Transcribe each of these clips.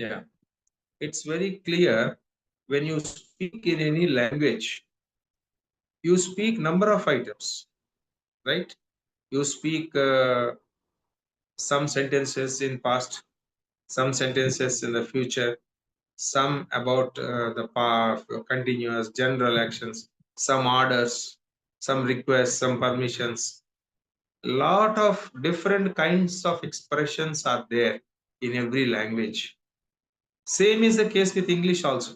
Yeah, it's very clear. When you speak in any language, you speak number of items, right? You speak some sentences in past, some sentences in the future, some about the past, continuous general actions, some orders, some requests, some permissions. Lot of different kinds of expressions are there in every language. Same is the case with English also.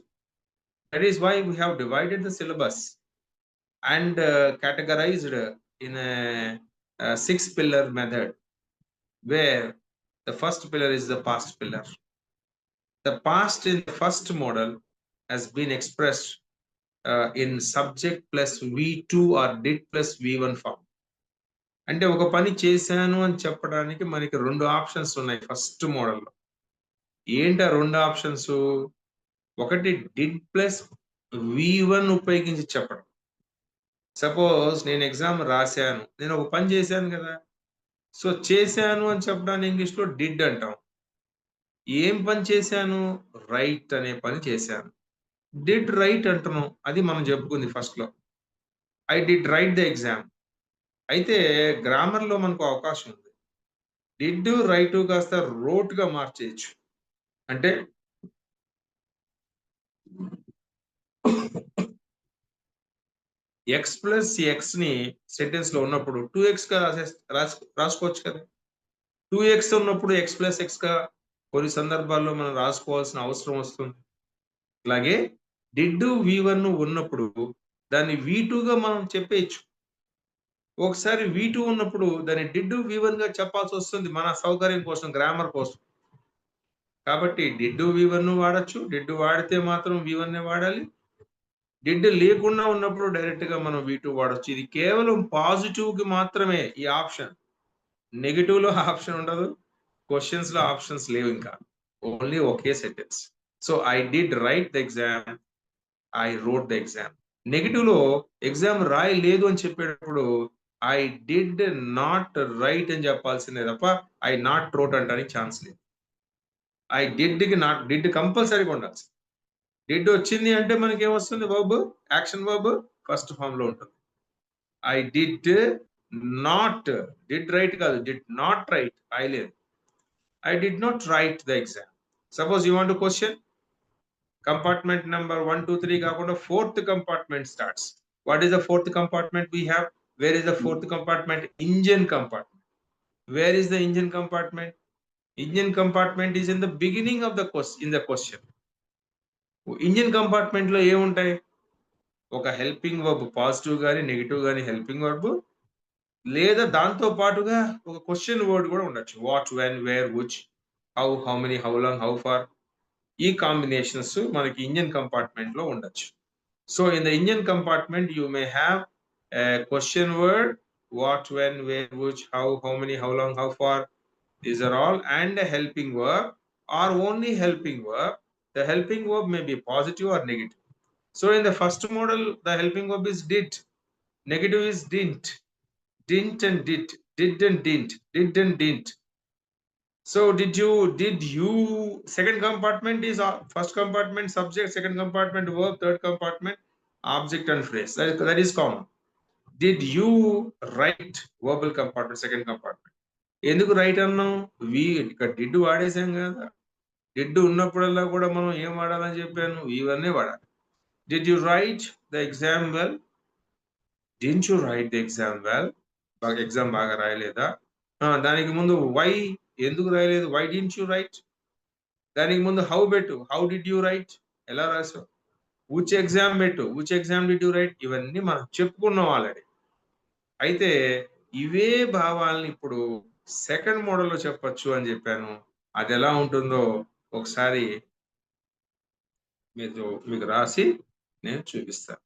That is why we have divided the syllabus and categorized in a six pillar method, where the first pillar is the past pillar. The past in the first model has been expressed in subject plus V2 or did plus V1 form. అంటే ఒక పని చేశాను అని చెప్పడానికి మనకి రెండు options ఉన్నాయి first మోడల్లో. ఏంటి ఆ రెండు ఆప్షన్స్? ఒకటి డిడ్ ప్లస్ V1 ఉపయోగించి చెప్పడం. సపోజ్ నేను ఎగ్జామ్ రాశాను, నేను ఒక పని చేశాను కదా. సో చేశాను అని చెప్పడాన్ని ఇంగ్లీష్లో డిడ్ అంటాం. ఏం పని చేశాను? రైట్ అనే పని చేశాను. డిడ్ రైట్ అంటున్నాం, అది మనం చెప్పుకుంది ఫస్ట్ లో. I did right the exam. అయితే గ్రామర్ లో మనకు అవకాశం ఉంది. డిడ్ రైట్ కాస్త రోట్ గా మార్చేయచ్చు. అంటే ఎక్స్ ప్లస్ ఎక్స్ ని సెంటెన్స్ లో ఉన్నప్పుడు 2x గా రాసుకోవచ్చు కదా. 2x ఉన్నప్పుడు ఎక్స్ ప్లస్ ఎక్స్ గా కొన్ని సందర్భాల్లో మనం రాసుకోవాల్సిన అవసరం వస్తుంది. అలాగే డిడ్ V1 ఉన్నప్పుడు దాన్ని V2 గా మనం చెప్పేయచ్చు. ఒకసారి V2 ఉన్నప్పుడు దాన్ని డిడ్ V1 గా చెప్పాల్సి వస్తుంది, మన సౌకర్యం కోసం, గ్రామర్ కోసం. కాబట్టి డిడ్ V1 వాడచ్చు. డిడ్ వాడితే మాత్రం V1 వాడాలి. డిడ్ లేకుండా ఉన్నప్పుడు డైరెక్ట్ గా మనం V2 వాడచ్చు. ఇది కేవలం పాజిటివ్ కి మాత్రమే ఈ ఆప్షన్. నెగిటివ్ లో ఆప్షన్ ఉండదు, క్వశ్చన్స్ లో ఆప్షన్స్ లేవు. ఇంకా only okay sentence. So I did right the exam, I wrote the exam. Negative లో ఎగ్జామ్ రాయలేదు అని చెప్పేటప్పుడు ఐ డిడ్ నాట్ రైట్ అని చెప్పాల్సిందే తప్ప ఐ నాట్ రోట్ అంటానికి ఛాన్స్ లేదు. ఐ డిడ్ కి నాట్, డిడ్ కంపల్సరీగా ఉండాల్సి. డిడ్ వచ్చింది అంటే మనకి ఏమొస్తుంది? Verb, action verb first form లో ఉంటుంది. I did not, did write కాదు, డిడ్ నాట్ రైట్, ఐ లేదు. I did not write the exam. Suppose you want to question, compartment number 1 2 3 కాకుండా fourth compartment starts. What is the fourth compartment we have? Where is the fourth compartment? Engine compartment. Where is the engine compartment? Engine compartment is in the beginning of the question. Engine compartment లో ఏముంటాయి? ఒక helping verb, positive గానీ negative గానీ helping verb, లేదా దాంతో పాటుగా ఒక question word కూడా ఉండొచ్చు. What, when, where, which, how, how many, how long, how far. ఈ కాంబినేషన్స్ మనకి ఇంజిన్ కంపార్ట్మెంట్ లో ఉండొచ్చు. So in the engine compartment you may have question word, what, when, where, which, how many, how long, how far. These are all, and a helping verb or only helping verb. The helping verb may be positive or negative. So in the first model, the helping verb is did. Negative is didn't. Didn't and did and didn't. So did you, second compartment is first compartment subject, second compartment verb, third compartment object and phrase. That is common. Did you write? Verbal compartment, second compartment. ఎందుకు right అన్నాం? ఇక్కడ did వాడేసాం కదా. Did ఉన్నప్పుడల్లా కూడా మనం ఏం వాడాలని చెప్పాను? ఇవన్నీ వాడాలి. Did you write the exam well? Didn't you write the exam well? Exam బాగా రాయలేదా? దానికి ముందు వై, ఎందుకు రాయలేదు? Why didn't you write? దానికి ముందు హౌ పెట్టు, హౌ డిడ్ యు రైట్, ఎలా రాసావు? విచ్ ఎగ్జామ్ పెట్టు, which exam did you right. ఇవన్నీ మనం చెప్పుకున్నాం ఆల్రెడీ. అయితే ఇవే భావాలను ఇప్పుడు సెకండ్ మోడల్లో చెప్పొచ్చు అని చెప్పాను. అది ఎలా ఉంటుందో ఒకసారి మీకు రాసి నేను చూపిస్తాను.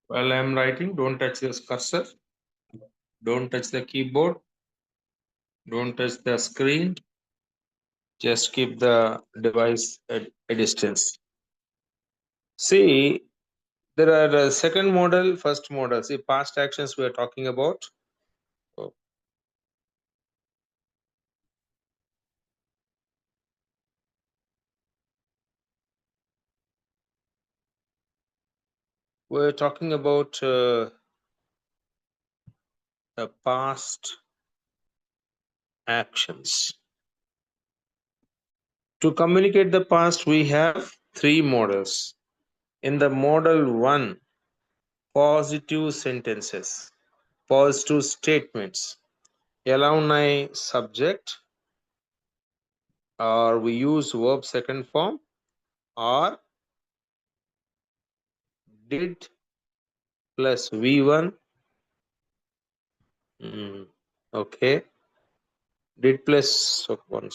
While I am writing, don't touch this cursor. Don't touch the keyboard. Don't touch the screen. Just keep the device at a distance. See, there are second model, first model. See, past actions we are talking about. Oh. We're talking about the past actions. To communicate the past, we have three models. In the model one, positive sentences, positive statements. ఎలా ఉన్నాయి? Subject, or we use verb second form, or did plus V1. Okay. Did plus one.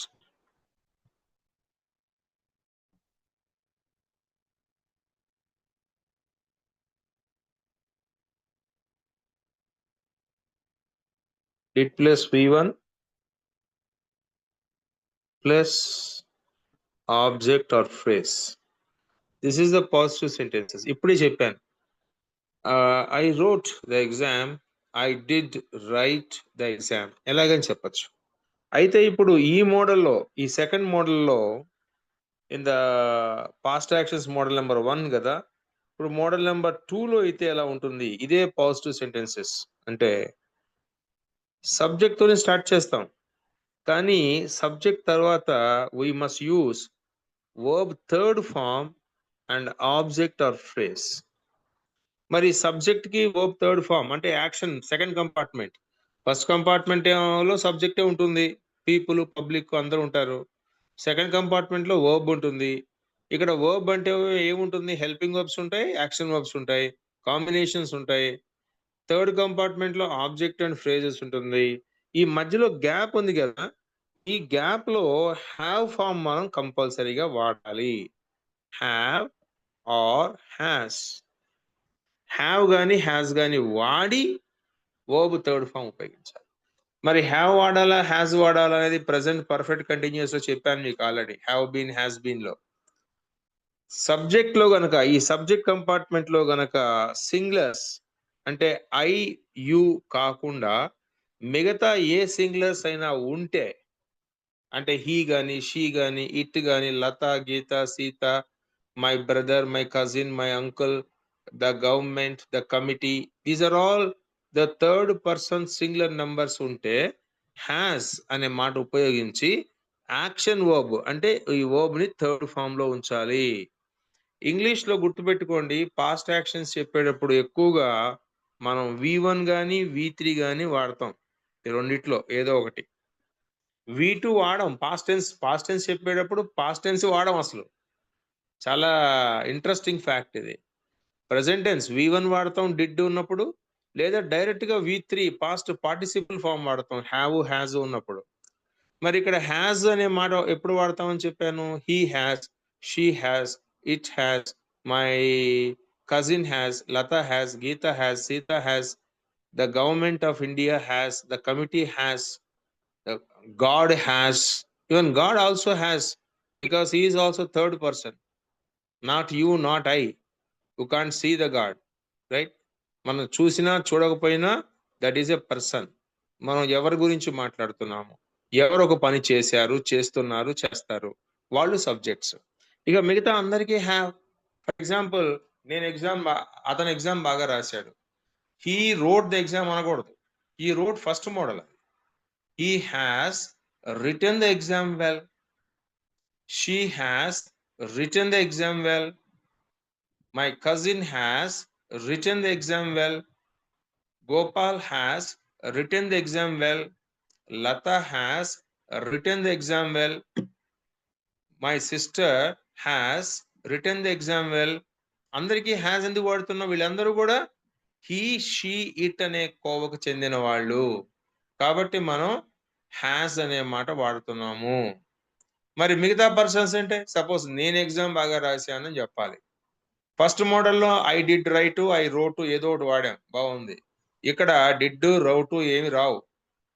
Did plus V1 plus object or phrase. This is the positive sentences. ఇప్పుడే చెప్పాను. I wrote the exam. I did write the exam. ఎలాగని చెప్పచ్చు. అయితే ఇప్పుడు ఈ మోడల్లో, ఈ second మోడల్లో, in the past actions model number 1 కదా, ఇప్పుడు మోడల్ నెంబర్ 2లో అయితే ఎలా ఉంటుంది? ఇదే పాజిటివ్ సెంటెన్సెస్. అంటే సబ్జెక్ట్ తోనే స్టార్ట్ చేస్తాం, కానీ సబ్జెక్ట్ తర్వాత we must use verb third form and object or phrase. మరి సబ్జెక్ట్ కి వర్బ్ థర్డ్ ఫామ్ అంటే action second compartment. First compartment లో సబ్జెక్టే ఉంటుంది, పీపుల్ పబ్లిక్ అందరూ ఉంటారు. సెకండ్ కంపార్ట్మెంట్ లో వర్బ్ ఉంటుంది. ఇక్కడ వర్బ్ అంటే ఏముంటుంది? హెల్పింగ్ వర్బ్స్ ఉంటాయి, యాక్షన్ వర్బ్స్ ఉంటాయి, కాంబినేషన్స్ ఉంటాయి. థర్డ్ కంపార్ట్మెంట్ లో ఆబ్జెక్ట్ అండ్ ఫ్రేజెస్ ఉంటుంది. ఈ మధ్యలో గ్యాప్ ఉంది కదా, ఈ గ్యాప్ లో హ్యావ్ ఫామ్ మనం కంపల్సరీగా వాడాలి. Have or has. హ్యావ్ గాని హ్యాస్ గాని వాడి వర్బ్ థర్డ్ ఫామ్ ఉపయోగించాలి. మరి హ్యావ్ వాడాలా హ్యాస్ వాడాలా అనేది ప్రెసెంట్ పర్ఫెక్ట్ కంటిన్యూస్ లో చెప్పాను మీకు ఆల్రెడీ. హ్యావ్ బీన్, హ్యాస్ బీన్ లో. సబ్జెక్ట్ లో గనక, ఈ సబ్జెక్ట్ కంపార్ట్మెంట్ లో గనక సింగులర్స్ అంటే ఐ యు కాకుండా మిగతా ఏ సింగులర్స్ అయినా ఉంటే, అంటే హీ గాని, షీ గాని, ఇట్ గాని, Latha, Geetha, Sita, my brother, my cousin, my uncle, the government, the committee, these are all the third person singular numbers ఉంటే has అనే మాట ఉపయోగించి యాక్షన్ వర్బ్ అంటే ఈ వర్బ్ ని థర్డ్ ఫామ్ లో ఉంచాలి. ఇంగ్లీష్ లో గుర్తుపెట్టుకోండి, పాస్ట్ యాక్షన్స్ చెప్పేటప్పుడు ఎక్కువగా మనం V1 గాని V3 గాని వాడతాం. ఈ రెండిట్లో ఏదో ఒకటి. V2 వాడం. పాస్ట్ టెన్స్ చెప్పేటప్పుడు పాస్ట్ టెన్స్ వాడం. అసలు చాలా ఇంట్రెస్టింగ్ ఫ్యాక్ట్ ఇది. ప్రెసెంట్ టెన్స్ V1 వాడతాం డిడ్ ఉన్నప్పుడు, లేదా డైరెక్ట్ గా V3 పాస్ట్ పార్టిసిపుల్ ఫామ్ వాడతాం హ్యావ్, హ్యాజ్ ఉన్నప్పుడు. మరి ఇక్కడ హ్యాజ్ అనే మాట ఎప్పుడు వాడతామని చెప్పాను? He has, she has, it has, my cousin has, Latha has, Geetha has, Seetha has, the government of India has, the committee has, God has, even God also has, because he is also third person, not you, not I, who can't see the God, right? మనం చూసినా చూడకపోయినా that is a person. మనం ఎవరి గురించి మాట్లాడుతున్నాము? ఎవరు ఒక పని చేశారు, చేస్తున్నారు, చేస్తారు, వాళ్ళు సబ్జెక్ట్స్. ఇక మిగతా అందరికీ హ్యావ్. ఫర్ ఎగ్జాంపుల్, నేను అతను ఎగ్జామ్ బాగా రాశాడు. హీ రోడ్ ద ఎగ్జామ్ అనకూడదు. He wrote first model. He has written the exam well. She has written the exam well. My cousin has written the exam well. Gopal has written the exam well. Lata has written the exam well. My sister has written the exam well. అందరికీ has ఎందుకు వాడుతున్నాం? వీళ్ళందరూ కూడా he, she, it అనే కోవకు చెందిన వాళ్ళు కాబట్టి మనం హ్యాస్ అనే మాట వాడుతున్నాము. మరి మిగతా పర్సన్స్ అంటే, సపోజ్ నేను ఎగ్జామ్ బాగా రాశానని చెప్పాలి. ఫస్ట్ మోడల్లో I did right, I wrote ఏదో ఒకటి వాడాం, బాగుంది. ఇక్కడ డిడ్ రౌట్ ఏమి రావు,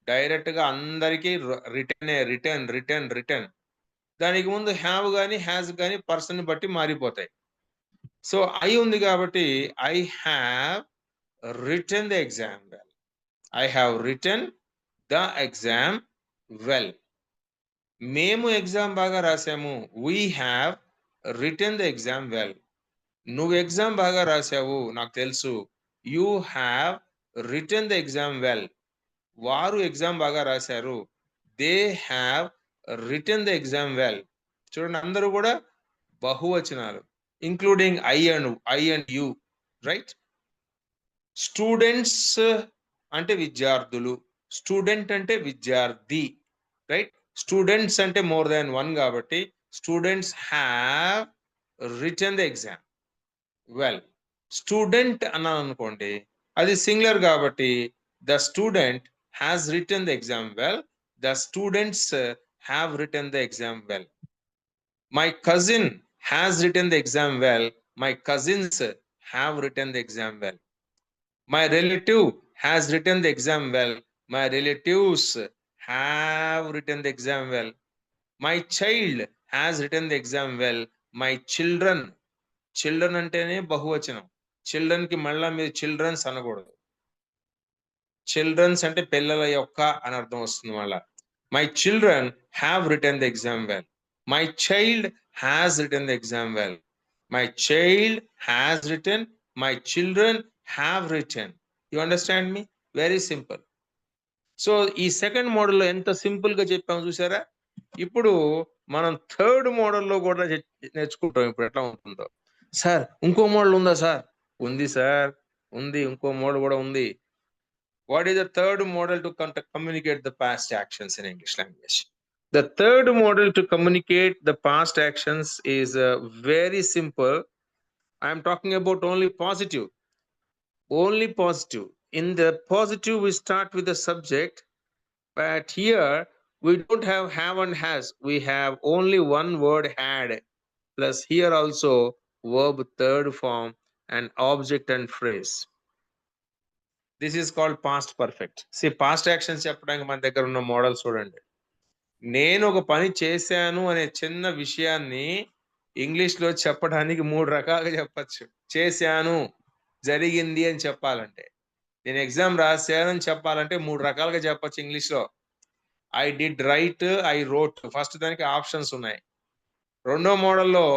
డైరెక్ట్ గా అందరికీ రిటర్న్. దానికి ముందు హ్యావ్ గానీ హ్యాస్ గానీ పర్సన్ బట్టి మారిపోతాయి. సో ఐ ఉంది కాబట్టి I have written the exam well. I have written the exam well. మేము ఎగ్జామ్ బాగా రాసాము. We have written the exam well. నువ్వు ఎగ్జామ్ బాగా రాసావు, నాకు తెలుసు. You have written the exam well. వారు ఎగ్జామ్ బాగా రాశారు. They have written the exam well. చూడండి, అందరూ కూడా బహువచనాలు, including I and you, right? Students అంటే విద్యార్థులు, స్టూడెంట్ అంటే విద్యార్థి, రైట్? స్టూడెంట్స్ అంటే మోర్ దాన్ వన్ కాబట్టి students have written the exam well. Student అన్నాను అనుకోండి, అది సింగులర్ కాబట్టి the student has return the exam well. The students have written the exam well. My cousin has written the exam well. My cousins have written the exam well. My relative has written the exam well. My relatives have written the exam well. My child has written the exam well. My children అంటేనే బహువచనం. Children కి మళ్ళా మీరు children's అనకూడదు. Children's అంటే పిల్లల యొక్క అని అర్థం వస్తుంది మళ్ళా. My children have written the exam well. My child has written the exam well. My child has written. My children have written. You understand me? Very simple. So ఈ సెకండ్ మోడల్లో ఎంత సింపుల్ గా చెప్పాము చూసారా? ఇప్పుడు మనం థర్డ్ మోడల్లో కూడా నేర్చుకుంటాం. ఇప్పుడు ఎట్లా ఉంటుందో. సార్ ఇంకో మోడల్ ఉందా సార్? ఉంది సార్, ఉంది. ఇంకో మోడల్ కూడా ఉంది. What is the third model to communicate the past actions in English language? The third model to communicate the past actions is very simple. I am talking about only positive. Only positive. In the positive, we start with the subject, but here we don't have and has. We have only one word had, plus here also verb third form and object and phrase. This is called past perfect. See, past actions చెప్పడానికి మన దగ్గర ఉన్న model చూడండి. నేను ఒక పని చేశాను అనే చిన్న విషయాన్ని ఇంగ్లీష్ లో చెప్పడానికి 3 రకాలుగా చెప్పచ్చు. చేశాను, జరిగింది అని చెప్పాలంటే. నేను ఎగ్జామ్ రాశాను అని చెప్పాలంటే 3 రకాలుగా చెప్పచ్చు ఇంగ్లీష్ లో. I did right, I wrote. First దానికి ఆప్షన్స్ ఉన్నాయి. రెండో మోడల్లో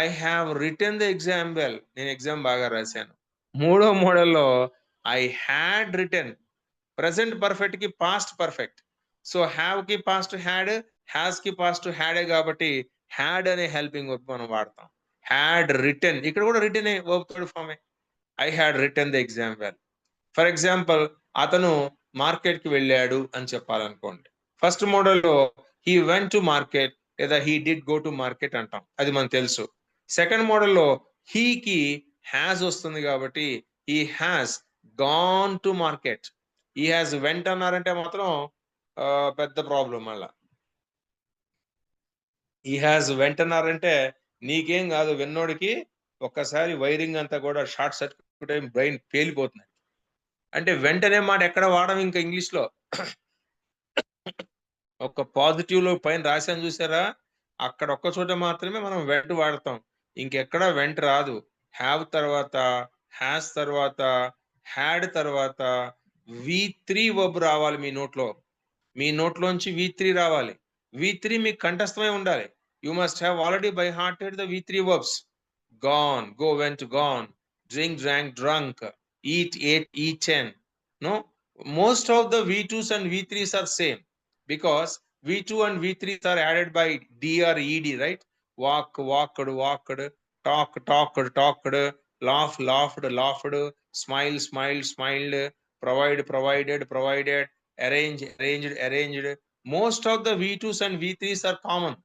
I have written the exam well. నేను ఎగ్జామ్ బాగా రాశాను. మూడో మోడల్లో I had return. Present perfect కి పాస్ట్ పర్ఫెక్ట్. సో హ్యావ్ కి పాస్ట్ హ్యాడ్, హ్యాస్ కి పాస్ట్ హ్యాడే కాబట్టి హ్యాడ్ అనే హెల్పింగ్ వర్బ్ మనం వాడతాం. హ్యాడ్ రిటర్న్, ఇక్కడ కూడా రిటర్న్ వర్బ్ థర్డ్ ఫామే. I had written the exam well. For example, అతను మార్కెట్ కి వెళ్ళాడు అని చెప్పాలనుకోండి. ఫస్ట్ మోడల్లో హీ వెంట్ టు మార్కెట్ లేదా he did go to market అంటాం, అది మనకు తెలుసు. సెకండ్ మోడల్లో హీకి హ్యాస్ వస్తుంది కాబట్టి he has gone to market. He has vent అన్నారంటే మాత్రం పెద్ద ప్రాబ్లం. మళ్ళా హీ హ్యాస్ వెంట్ అన్నారంటే నీకేం కాదు, విన్నోడికి ఒక్కసారి వైరింగ్ అంతా కూడా షార్ట్ సర్క్యూట్ అయి బ్రెయిన్ పేలిపోతుంది. అంటే వెంటనే మాట ఎక్కడ వాడడం ఇంకా ఇంగ్లీష్ లో. ఒక పాజిటివ్ లో పైన రాశాను చూసారా, అక్కడ ఒక్క చోట మాత్రమే మనం వెంట వాడతాం, ఇంకెక్కడ వెంట రాదు. హ్యావ్ తర్వాత, హ్యాస్ తర్వాత, హ్యాడ్ తర్వాత V3 వర్బ్ రావాలి మీ నోట్లో. మీ నోట్లోంచి V3 రావాలి. V3 మీకు కంఠస్థమై ఉండాలి. You must have already by hearted the V3 verbs. Gone, go, went, gone. Drink, drank, drunk. Eat, ate, eaten. No, most of the V2s and V3s are same because V2 and V3s are added by D or ED, right? Walk, walked, walked. Talk, talked, talked. Laugh, laughed, laughed. Smile, smiled, smiled. Provide, provided, provided. Arrange, arranged, arranged. Most of the V2s and V3s are common.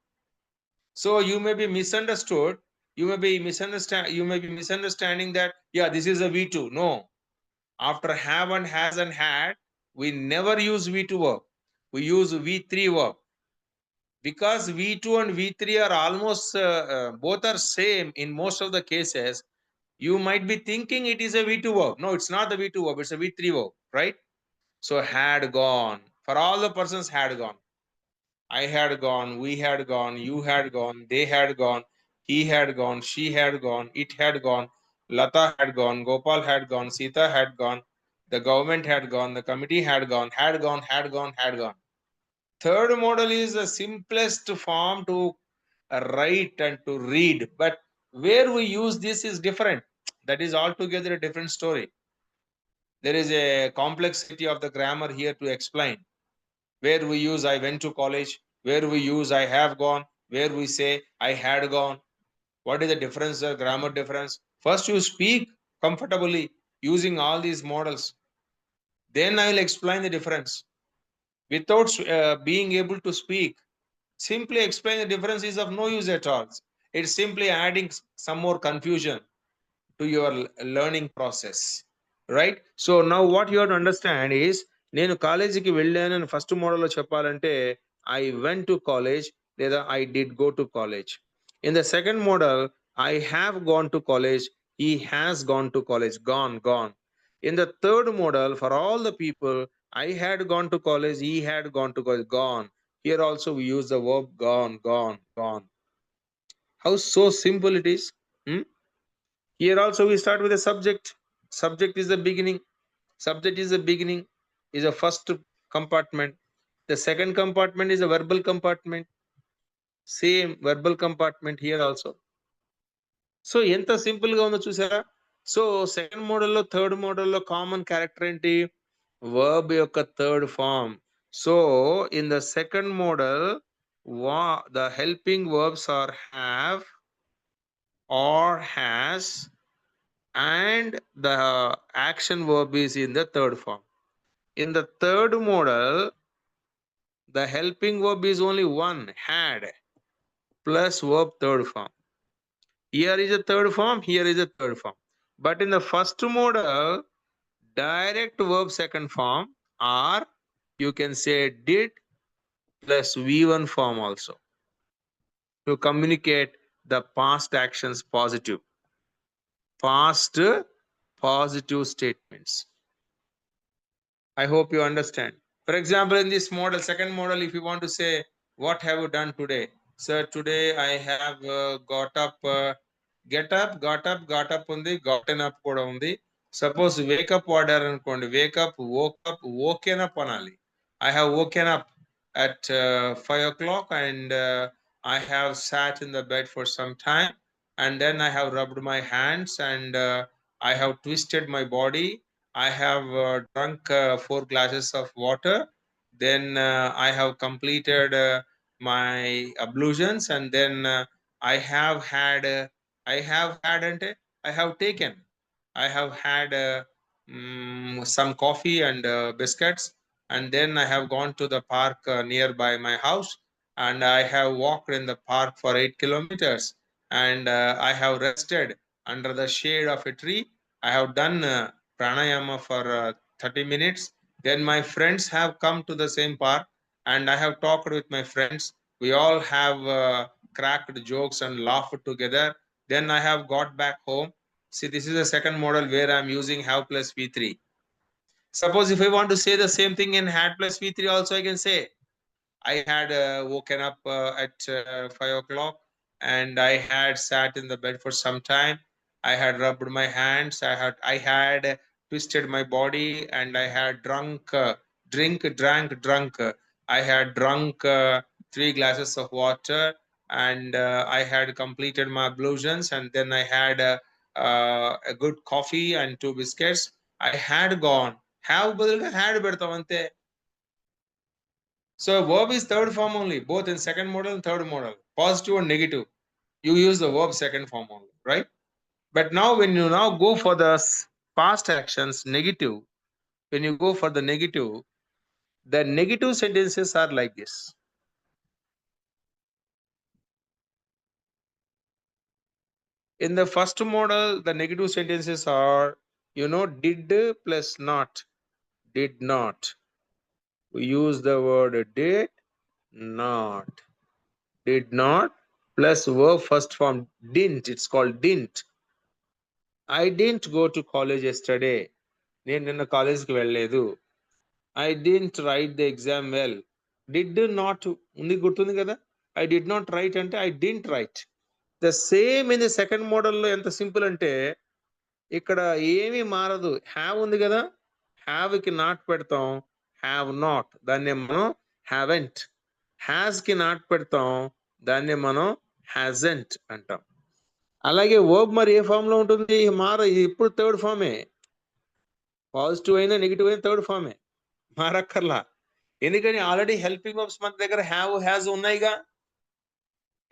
So you may be misunderstood. You may be misunderstanding that, yeah, this is a V2. No. After have and has and had, we never use V2 verb. We use V3 verb. Because V2 and V3 are almost, both are same in most of the cases. You might be thinking it is a V2 verb. No, it's not the V2 verb, it's a V3 verb, right? So had gone. For all the persons had gone. I had gone, we had gone, you had gone, they had gone, he had gone, she had gone, it had gone, Lata had gone, Gopal had gone, Sita had gone, the government had gone, the committee had gone, had gone, had gone, had gone. Third model is the simplest form to write and to read, but where we use this is different. That is altogether a different story. There is a complexity of the grammar here to explain. Where we use I went to college, where we use I have gone, where we say I had gone. What is the difference, the grammar difference? First, you speak comfortably using all these models. Then I will explain the difference. Without being able to speak, simply explain the difference is of no use at all. It's simply adding some more confusion to your learning process, right? So now what you have to understand is, నేను కాలేజీకి వెళ్ళానని first మోడల్లో చెప్పాలంటే I went to college లేదా I did go to college. In the second model I have gone to college, he has gone to college, gone. In the third model, for all the people, I had gone to college, he had gone to college, gone. Here also we use the verb gone. How so simple it is. Hmm? Here also we start with a subject. Subject is the beginning. Subject is the beginning, is a first compartment. The second compartment is a verbal compartment. Same verbal compartment here also. So ఎంత simple గా ఉందో చూసారా? So second మోడల్లో third మోడల్లో common character ఏంటి? Verb యొక్క third form. So in the second model the helping verbs are have or has and the action verb is in the third form. In the third model, the helping verb is only one, had, plus verb third form. Here is a third form, here is a third form. But in the first model, direct verb second form, or you can say did plus V1 form also to communicate the past actions positive. Past positive statements. I hope you understand. For example, in this model, second model, if you want to say, what have you done today? Sir, today I have got up, got up undi, gotten up kuda undi. Suppose wake up order anukondi, wake up, woken up anali. I have woken up at 5 o'clock and I have sat in the bed for some time, and then I have rubbed my hands and I have twisted my body. I have drunk 4 glasses of water. Then I have completed my ablutions, and then I have had, ante, I have taken, I have had some coffee and biscuits, and then I have gone to the park nearby my house, and I have walked in the park for 8 kilometers, and I have rested under the shade of a tree. I have done pranayama for 30 minutes. Then my friends have come to the same park, and I have talked with my friends. We all have cracked jokes and laughed together. Then I have got back home. See, this is the second model where I'm using have plus V3. Suppose if I want to say the same thing in had plus V3 also, I can say, I had woken up at 5 o'clock and I had sat in the bed for some time. I had rubbed my hands. I had twisted my body, and I had drunk, drunk. I had drunk 3 glasses of water, and I had completed my ablutions, and then I had a good coffee and 2 biscuits. I had gone. Have బదులుగా had పెడతాం అంతే. So verb is third form only, both in second model and third model, positive and negative. You use the verb second form only, right? But now when you now go for the past actions, negative, when you go for the negative sentences are like this. In the first model, the negative sentences are, did plus not, did not. We use the word did not plus verb first form, didn't. It's called didn't. I didn't go to college yesterday. నేను నిన్న కాలేజ్కి వెళ్ళలేదు. I didn't write the exam well. Did not ఉంది గుర్తుంది కదా. I did not write అంటే I didn't write. The same in the second model లో ఎంత సింపుల్ అంటే ఇక్కడ ఏమీ మారదు. హ్యావ్ ఉంది కదా, హ్యావ్ కి నాట్ పెడతాం, హ్యావ్ నాట్ దాన్ని మనం హ్యావెంట్. హ్యాస్ కి నాట్ పెడతాం, దాన్ని మనం హ్యాజెంట్ అంటాం. అలాగే వర్బ్ మరి ఏ ఫామ్ లో ఉంటుంది? ఇప్పుడు థర్డ్ ఫామే. పాజిటివ్ అయినా నెగిటివ్ అయినా థర్డ్ ఫామే, మారక్కర్లా. ఎందుకని ఆల్రెడీ హెల్పింగ్ వర్బ్స్ మన దగ్గర హ్యావ్ హ్యాజ్ ఉన్నాయిగా.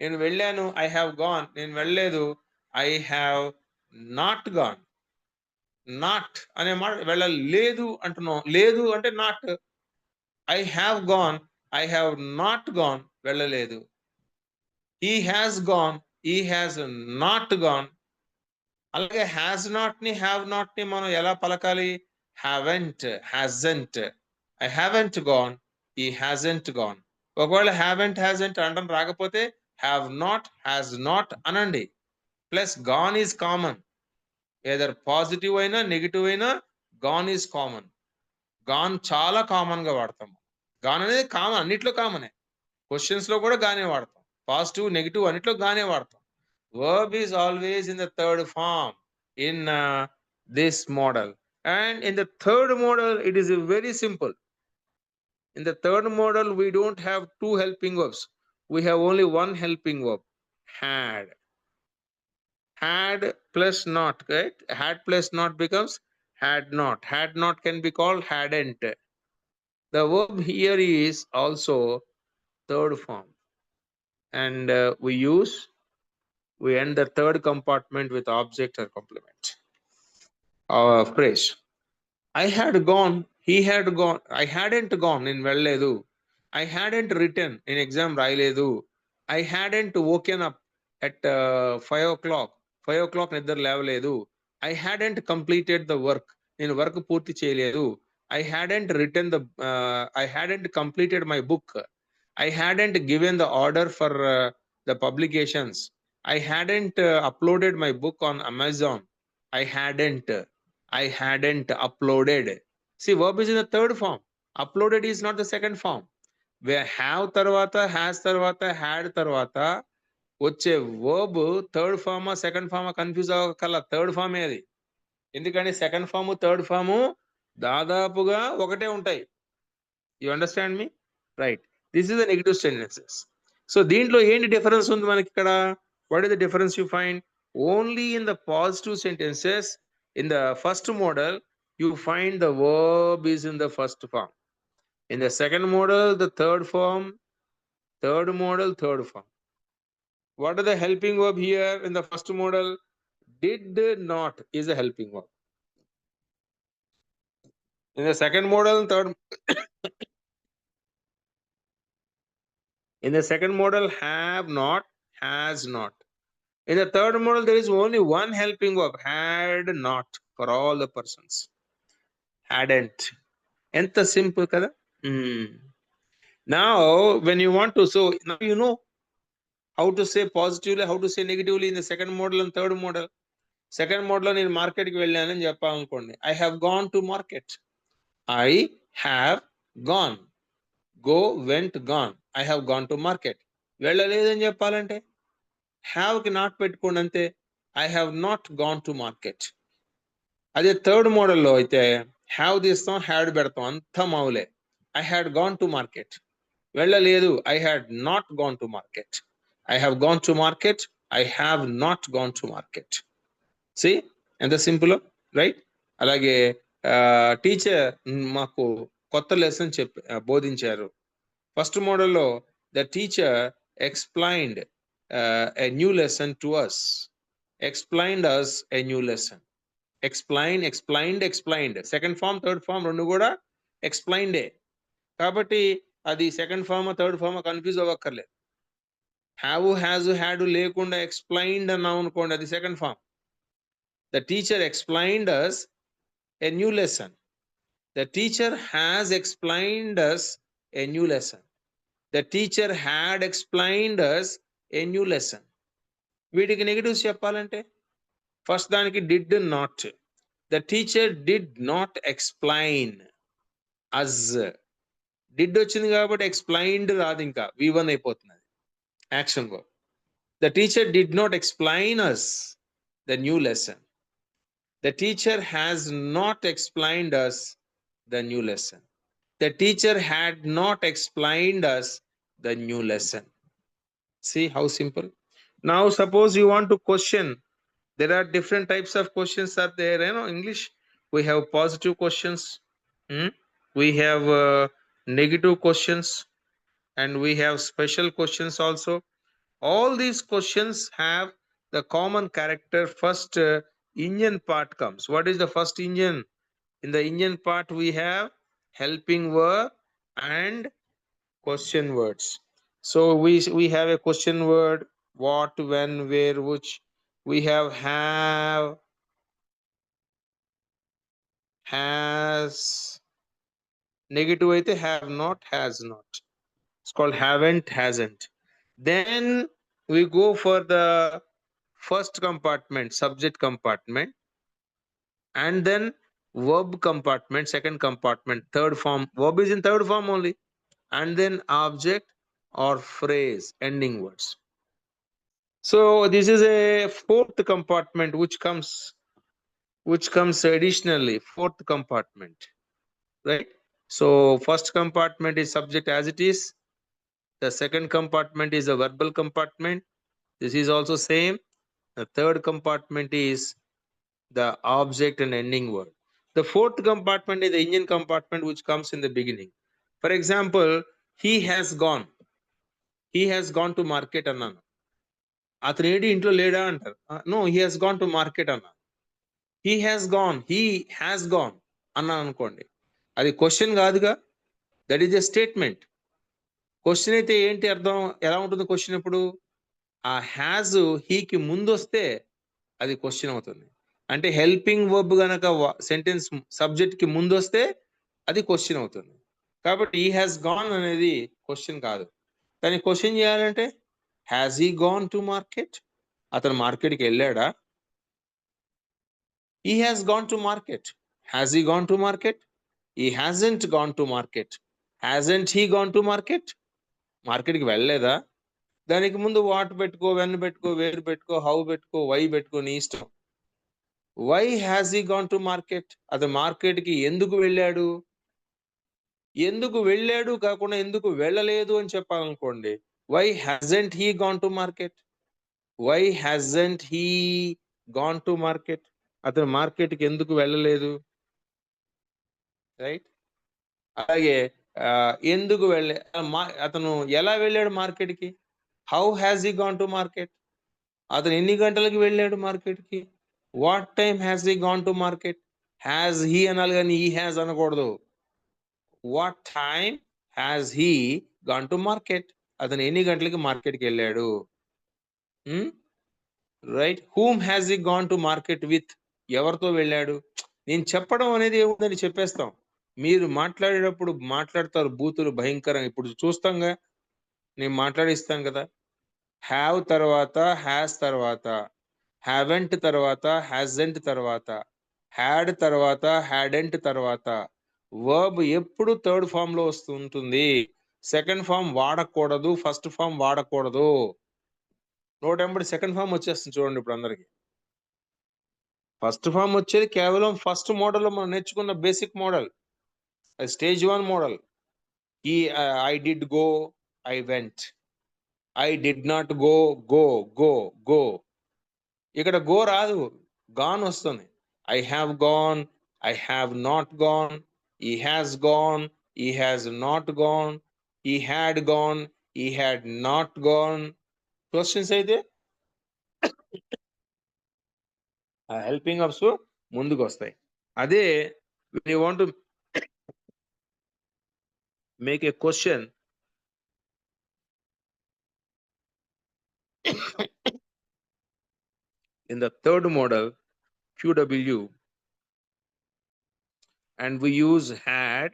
నేను వెళ్ళాను, ఐ హ్యావ్ గాన్. నేను వెళ్ళలేదు, I have not gone. Not అనే మాట వెళ్ళలేదు అంటున్నాం, లేదు అంటే not. I have gone, I have not gone, వెళ్ళలేదు. He has gone, he has not gone. అలాగే హ్యాస్ నాట్ ని హ్యావ్ నాట్ ని మనం ఎలా పలకాలి? Haven't, hasn't. I haven't gone, he hasn't gone. ఒకవేళ హ్యావెంట్ హ్యాజెంట్ అనడం రాకపోతే హ్యావ్ నాట్, హ్యాస్ నాట్ అనండి. Plus gone is common. Either positive అయినా నెగిటివ్ అయినా గాన్ ఈజ్ కామన్. గాన్ చాలా కామన్ గా వాడతాము. గాన్ అనేది కామన్, అన్నిట్లో కామనే. క్వశ్చన్స్ లో కూడా గానే వాడతాం. పాజిటివ్ నెగిటివ్ అన్నిట్లో గానే వాడతాం. Verb is always in the third form in this model. And in the third model, it is very simple. In the third model, we don't have two helping verbs. We have only one helping verb, had. Had plus not, right? Had plus not becomes had not. Had not can be called hadn't. The verb here is also third form. And we end the third compartment with object or complement. Phrase. I had gone, he had gone, I hadn't gone in వెళ్ళలేదు. I hadn't written in exam రాయలేదు. I hadn't woken up at 5 o'clock. 5 o'clock నిద్ర లేవలేదు. I hadn't completed the work. నేను work పూర్తి చేయలేదు. I hadn't written I hadn't completed my book. I hadn't given the order for the publications. I hadn't uploaded my book on Amazon. I hadn't uploaded. See, verb is in the third form. Uploaded is not the second form. Where have tarvata, has tarvata, had tarvata వచ్చే verb third ఫార్మా second ఫార్మా confuse అవ్వకల్లా third ఫామే అది. ఎందుకంటే second form third form దాదాపుగా ఒకటే ఉంటాయి. You understand me? Right. This is the negative sentences. So దీంట్లో ఏంటి డిఫరెన్స్ ఉంది మనకి ఇక్కడ? What is the difference you find? Only in the positive sentences in the first model, you find the verb is in the first form. In the second model, the third form, third model, third form. What are the helping verb here in the first model? Did not is a helping verb. In the second model, in the second model, have not, has not. In the third model, there is only one helping verb, had not, for all the persons. Hadn't. Enta simple kada? Now, when you want to, so now you know how to say positively, how to say negatively in the second model and third model. Second model నేను market కి వెళ్ళానని చెప్పాలనుకోండి, I have gone to market. I have gone. Go, went, gone. I have gone to market. వెళ్ళలేదని చెప్పాలంటే have కి not పెట్టుకోండి అంతే. I have not gone to market. అదే third మోడల్లో అయితే have తీస్తాం, హ్యాడ్ పెడతాం, అంతా మావులే. I had gone to market. వెళ్ళలేదు, I had not gone to market. I have gone to market. I have not gone to market. See, ఎంత simple, right? అలాగే teacher మాకు కొత్త లెసన్ బోధించారు. ఫస్ట్ మోడల్లో the teacher explained a new lesson to us. Explained us a new lesson. Explained. Second form third form రెండు కూడా ఎక్స్ప్లైన్డే. కాబట్టి అది second form third form confuse అవ్వక్కర్లేదు. హ్యావ్, హ్యాజ్, హ్యాడ్ లేకుండా ఎక్స్ప్లైన్డ్ అన్నాం అనుకోండి, అది second form. The teacher explained us a new lesson. The teacher has explained us a new lesson. The teacher had explained us a new lesson. వీటికి negatives చెప్పాలంటే first దానికి did not. The teacher did not explain us. Did వచ్చింది కాబట్టి explained రాదు, ఇంకా V1 అయిపోతుంది action verb. The teacher did not explain us the new lesson. The teacher has not explained us the new lesson. The teacher had not explained us the new lesson. See how simple. Now suppose you want to question. There are different types of questions are there. English, we have positive questions, we have negative questions, and we have special questions also. All these questions have the common character. First engine part comes. What is the first engine? In the engine part we have helping verb and question words. So we have a question word, what, when, where, which. We have, has. Negative aithe have not, has not. It's called haven't, hasn't. Then we go for the first compartment, subject compartment, and then verb compartment, second compartment, third form. Verb is in third form only, and then object or phrase, ending words. So this is a fourth compartment which comes additionally, fourth compartment, right? So first compartment is subject as it is. The second compartment is a verbal compartment. This is also same. The third compartment is the object and ending word. The fourth compartment is the engine compartment which comes in the beginning. For example, he has gone. He has gone to market అన్నాను. అతను AD ఇంట్లో లేడా అంటారు. No, he has gone to market అన్నా. He has gone అన్నాను అనుకోండి, అది question కాదుగా. That is a statement. Question అయితే ఏంటి అర్థం, ఎలా ఉంటుంది క్వశ్చన్? ఇప్పుడు ఆ హ్యాజ్ హీకి ముందు వస్తే అది క్వశ్చన్ అవుతుంది. అంటే హెల్పింగ్ వర్బ్ గనక సెంటెన్స్ సబ్జెక్ట్ కి ముందు వస్తే అది క్వశ్చన్ అవుతుంది. కాబట్టి ఈ హ్యాస్ గాన్ అనేది క్వశ్చన్ కాదు. దాన్ని క్వశ్చన్ చేయాలంటే has he gone to market? అతను మార్కెట్కి వెళ్ళాడా? He has gone to market. Has he gone to market? He hasn't gone to market. Hasn't he gone to market? మార్కెట్కి వెళ్ళలేదా? దానికి ముందు వాట్ పెట్టుకో, వెన్ పెట్టుకో, వేర్ పెట్టుకో, హౌ పెట్టుకో, వై పెట్టుకో, నీ ఇష్టం. Why has he gone to market? అతను మార్కెట్కి ఎందుకు వెళ్ళాడు? ఎందుకు వెళ్ళాడు కాకుండా ఎందుకు వెళ్ళలేదు అని చెప్పాలనుకోండి, why hasn't he gone to market? Why hasn't he gone to market? అతను మార్కెట్కి ఎందుకు వెళ్ళలేదు, రైట్? అలాగే ఎందుకు అతను ఎలా వెళ్ళాడు మార్కెట్కి? How has he gone to market? అతను ఎన్ని గంటలకు వెళ్ళాడు మార్కెట్కి? What time has he gone to market? Has he అనాలి కానీ ఈ హ్యాస్ అనకూడదు. What time has he gone to market? అతను ఎన్ని గంటలకి మార్కెట్కి వెళ్ళాడు, right? Whom has he gone to market with? ఎవరితో వెళ్ళాడు? నేను చెప్పడం అనేది ఏముందని చెప్పేస్తాం. మీరు మాట్లాడేటప్పుడు మాట్లాడతారు బూతులు భయంకరంగా. ఇప్పుడు చూస్తాంగా, నేను మాట్లాడిస్తాను కదా. హ్యావ్ తర్వాత, హ్యాస్ తర్వాత, హ్యావెంట్ తర్వాత, హ్యాజెంట్ తర్వాత, హ్యాడ్ తర్వాత, హ్యాడెంట్ తర్వాత. వర్బ్ ఎప్పుడు థర్డ్ ఫామ్ లో వస్తుంటుంది. సెకండ్ ఫామ్ వాడకూడదు, ఫస్ట్ ఫామ్ వాడకూడదు. నోటెంబడి సెకండ్ ఫామ్ వచ్చేస్తుంది చూడండి ఇప్పుడు అందరికి. ఫస్ట్ ఫామ్ వచ్చేది కేవలం ఫస్ట్ మోడల్ మనం నేర్చుకున్న basic model, stage 1 model. I did go, I went. I did not go, go. ఇక్కడ గో రాదు, గాన్ వస్తుంది. I have gone, I have not gone, he has gone, he has not gone, he had gone, he had not gone. Questions అయితే helping apps ముందుకు వస్తాయి. అదే when you want to make a question, in the third model, QW, and we use had,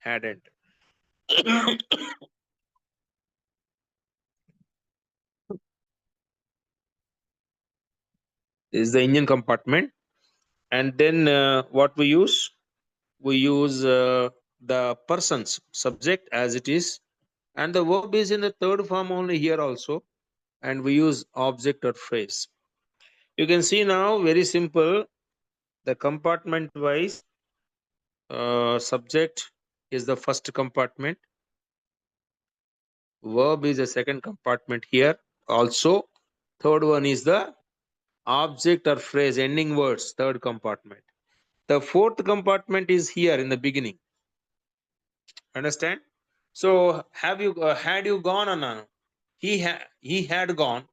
hadn't. This is the engine compartment. And then what we use? We use the person's subject as it is, and the verb is in the third form only here also, and we use object or phrase. You can see now, very simple, the compartment wise subject is the first compartment, verb is the second compartment here also, third one is the object or phrase ending words, third compartment. The fourth compartment is here in the beginning. Understand? So have you had you gone అన్నాను, he had gone.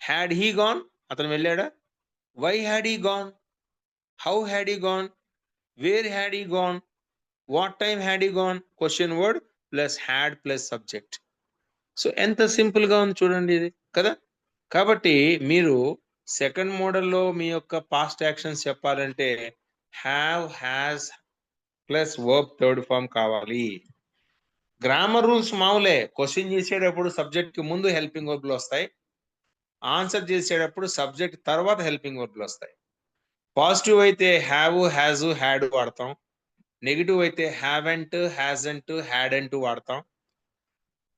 Had he gone? అతను వెళ్ళాడా? Why had he gone? How had he gone? Where had he gone? What time had he gone? Question word plus had plus subject. So ఎంత simple గా ఉంది చూడండి ఇది కదా. కాబట్టి మీరు సెకండ్ మోడల్లో మీ యొక్క పాస్ట్ యాక్షన్స్ చెప్పాలంటే have, has plus verb third form కావాలి. గ్రామర్ రూల్స్ మామూలే. క్వశ్చన్ చేసేటప్పుడు సబ్జెక్ట్ కి ముందు హెల్పింగ్ వర్బ్లు వస్తాయి, ఆన్సర్ చేసేటప్పుడు సబ్జెక్ట్ తర్వాత హెల్పింగ్ వర్బ్లు వస్తాయి. పాజిటివ్ అయితే హ్యావ్, హ్యాజ్, హ్యాడ్ వాడతాం. నెగిటివ్ అయితే హ్యావెంట్, హ్యాజంట్, హ్యాడెంట్ వాడతాం.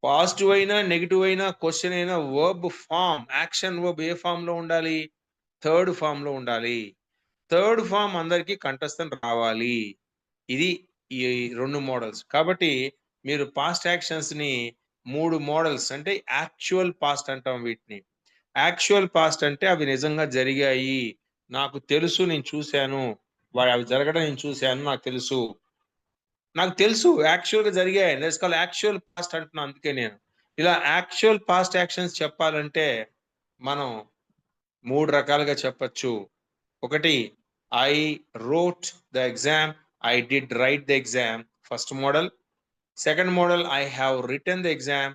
పాజిటివ్ అయినా నెగిటివ్ అయినా క్వశ్చన్ అయినా వర్బ్ ఫామ్, యాక్షన్ వర్బ్ ఏ ఫామ్ లో ఉండాలి? థర్డ్ ఫామ్ లో ఉండాలి. థర్డ్ ఫామ్ అందరికి కంఠస్థం రావాలి. ఇది ఈ రెండు మోడల్స్. కాబట్టి మీరు పాస్ట్ యాక్షన్స్ ని మూడు మోడల్స్ అంటే యాక్చువల్ పాస్ట్ అంటాం వీటిని. యాక్చువల్ పాస్ట్ అంటే అవి నిజంగా జరిగాయి, నాకు తెలుసు, నేను చూశాను, అవి జరగడం నేను చూశాను, నాకు తెలుసు, యాక్చువల్ గా జరిగాయి. దట్స్ కాల్డ్ యాక్చువల్ పాస్ట్ అంటున్నా. అందుకే నేను ఇలా యాక్చువల్ పాస్ట్ యాక్షన్స్ చెప్పాలంటే మనం మూడు రకాలుగా చెప్పచ్చు. ఒకటి, I wrote the exam, I did right the exam, first model. Second model, I have return the exam,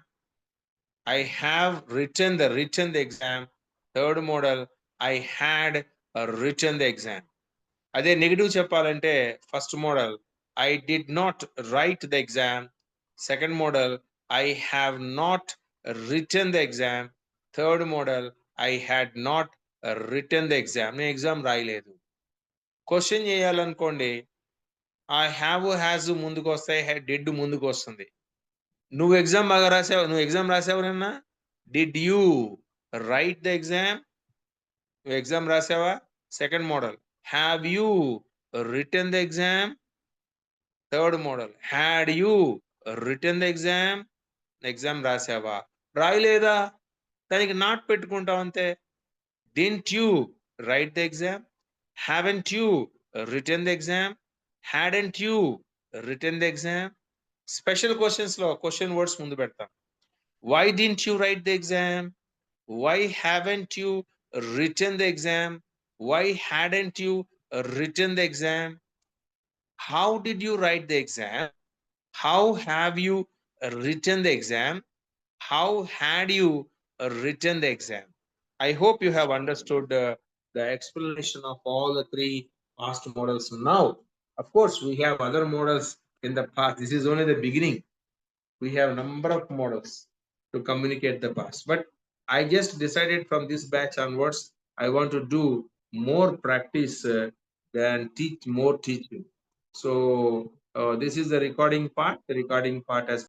I have written the exam. Third model, I had written the exam. అదే negative చెప్పాలంటే first model, I did not write the exam. Second model, I have not written the exam. Third model, I had not written the exam. నేను exam రాయలేదు. Question చేయాలనుకోండి, I have, has ముందుకు వస్తాయి, did ముందుకు వస్తుంది. నువ్వు exam బాగా రాసావు, నువ్వు ఎగ్జామ్ రాసావునన్నా? Did you write the exam? నువ్వు ఎగ్జామ్ రాసావా? Second model. Have you written the exam? Third model. Had you written the exam? Exam రాసావా? రాయలేదా? దానికి నాట్ పెట్టుకుంటావు అంతే. Didn't you write the exam? Haven't you written the exam? Hadn't you written the exam? Special questions లో question words ముందు పెడతాం. Why didn't you write the exam? Why haven't you written the exam? Why hadn't you written the exam? How did you write the exam? How have you written the exam? How had you written the exam? I hope you have understood the explanation of all the three past models now. Of course, we have other models in the past. This is only the beginning. We have a number of models to communicate the past, but I just decided from this batch onwards I want to do more practice than teach more teaching. So this is the recording part. The recording part has